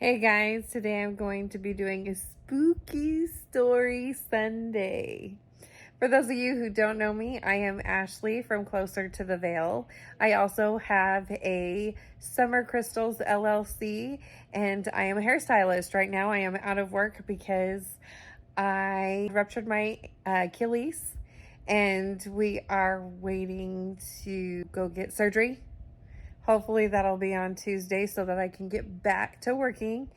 Hey guys, today I'm going to be doing a spooky story Sunday. For those of you who don't know me, I am Ashlee from Closer to the Veil. I also have a Summer Crystals LLC and I am a hairstylist. Right now I am out of work because I ruptured my Achilles and we are waiting to go get surgery. Hopefully that'll be on Tuesday so that I can get back to working.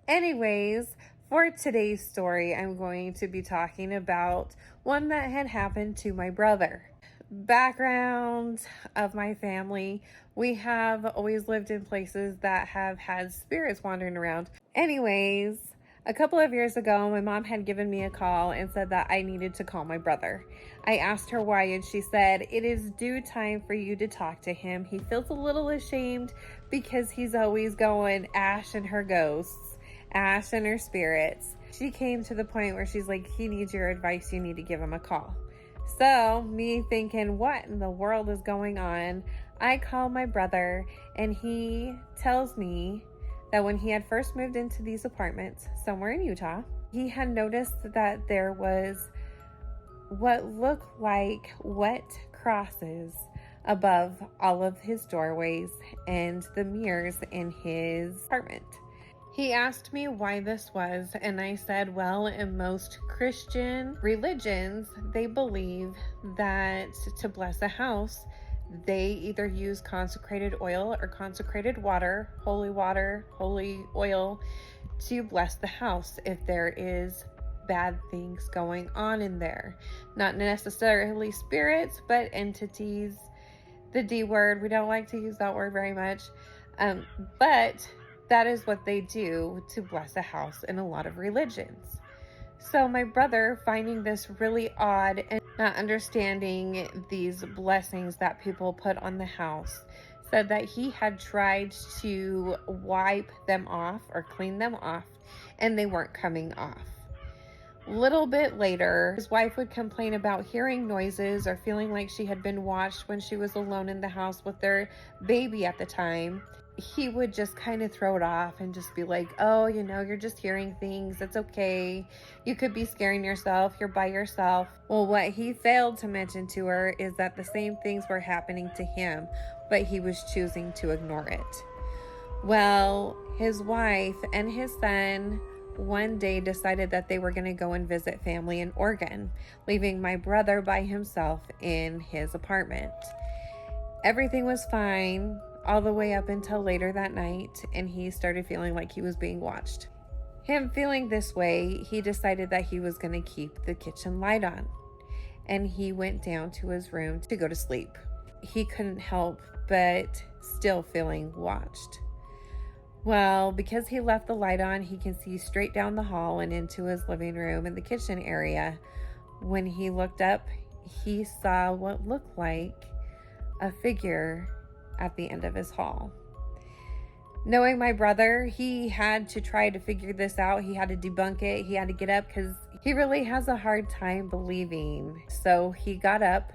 Anyways, for today's story, I'm going to be talking about one that had happened to my brother. Background of my family, we have always lived in places that have had spirits wandering around. Anyways, a couple of years ago, my mom had given me a call and said that I needed to call my brother. I asked her why, and she said, "It is due time for you to talk to him. He feels a little ashamed because he's always going, Ash and her ghosts, Ash and her spirits." She came to the point where she's like, "He needs your advice. You need to give him a call." So, me thinking, what in the world is going on? I call my brother, and he tells me that when he had first moved into these apartments somewhere in Utah, he had noticed that there was what looked like wet crosses above all of his doorways and the mirrors in his apartment. He asked me why this was, and I said, well, in most Christian religions, they believe that to bless a house, they either use consecrated oil or consecrated water, holy oil, to bless the house if there is bad things going on in there. Not necessarily spirits, but entities. The D word, we don't like to use that word very much, but that is what they do to bless a house in a lot of religions. So my brother, finding this really odd and not understanding these blessings that people put on the house, said that he had tried to wipe them off or clean them off and they weren't coming off. Little bit later, his wife would complain about hearing noises or feeling like she had been watched when she was alone in the house with their baby at the time. He would just kind of throw it off and just be like, oh, you're just hearing things. It's okay. You could be scaring yourself. You're by yourself. Well, what he failed to mention to her is that the same things were happening to him, but he was choosing to ignore it. Well, his wife and his son one day decided that they were going to go and visit family in Oregon, leaving my brother by himself in his apartment. Everything was fine all the way up until later that night, and he started feeling like he was being watched. Him feeling this way, he decided that he was going to keep the kitchen light on, and he went down to his room to go to sleep. He couldn't help but still feeling watched. Well, because he left the light on, he can see straight down the hall and into his living room and the kitchen area. When he looked up, he saw what looked like a figure at the end of his hall. Knowing my brother, he had to try to figure this out. He had to debunk it. He had to get up because he really has a hard time believing. So he got up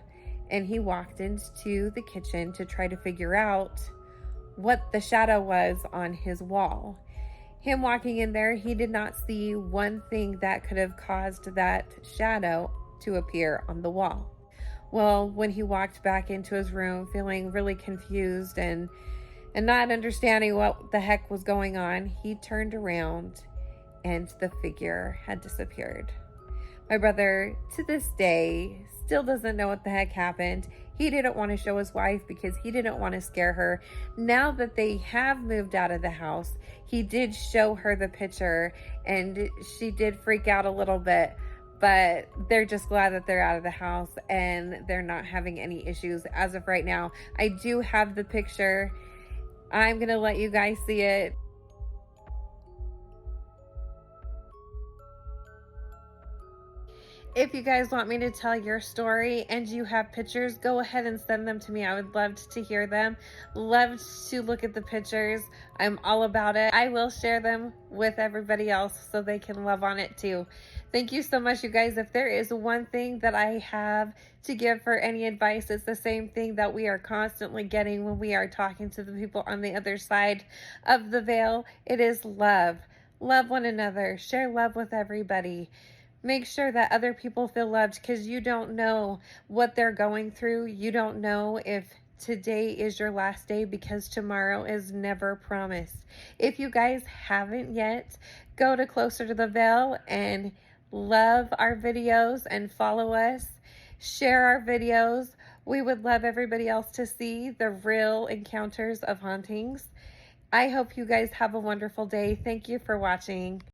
and he walked into the kitchen to try to figure out what the shadow was on his wall. Him walking in there, he did not see one thing that could have caused that shadow to appear on the wall. Well, when he walked back into his room feeling really confused and not understanding what the heck was going on, he turned around and the figure had disappeared. My brother, to this day, still doesn't know what the heck happened. He didn't want to show his wife because he didn't want to scare her. Now that they have moved out of the house, he did show her the picture and she did freak out a little bit. But they're just glad that they're out of the house and they're not having any issues as of right now. I do have the picture. I'm going to let you guys see it. If you guys want me to tell your story and you have pictures, go ahead and send them to me. I would love to hear them. Love to look at the pictures. I'm all about it. I will share them with everybody else so they can love on it too. Thank you so much, you guys. If there is one thing that I have to give for any advice, it's the same thing that we are constantly getting when we are talking to the people on the other side of the veil. It is love. Love one another. Share love with everybody. Make sure that other people feel loved, because you don't know what they're going through. You don't know if today is your last day, because tomorrow is never promised. If you guys haven't yet, go to Closer to the Veil and love our videos and follow us. Share our videos. We would love everybody else to see the real encounters of hauntings. I hope you guys have a wonderful day. Thank you for watching.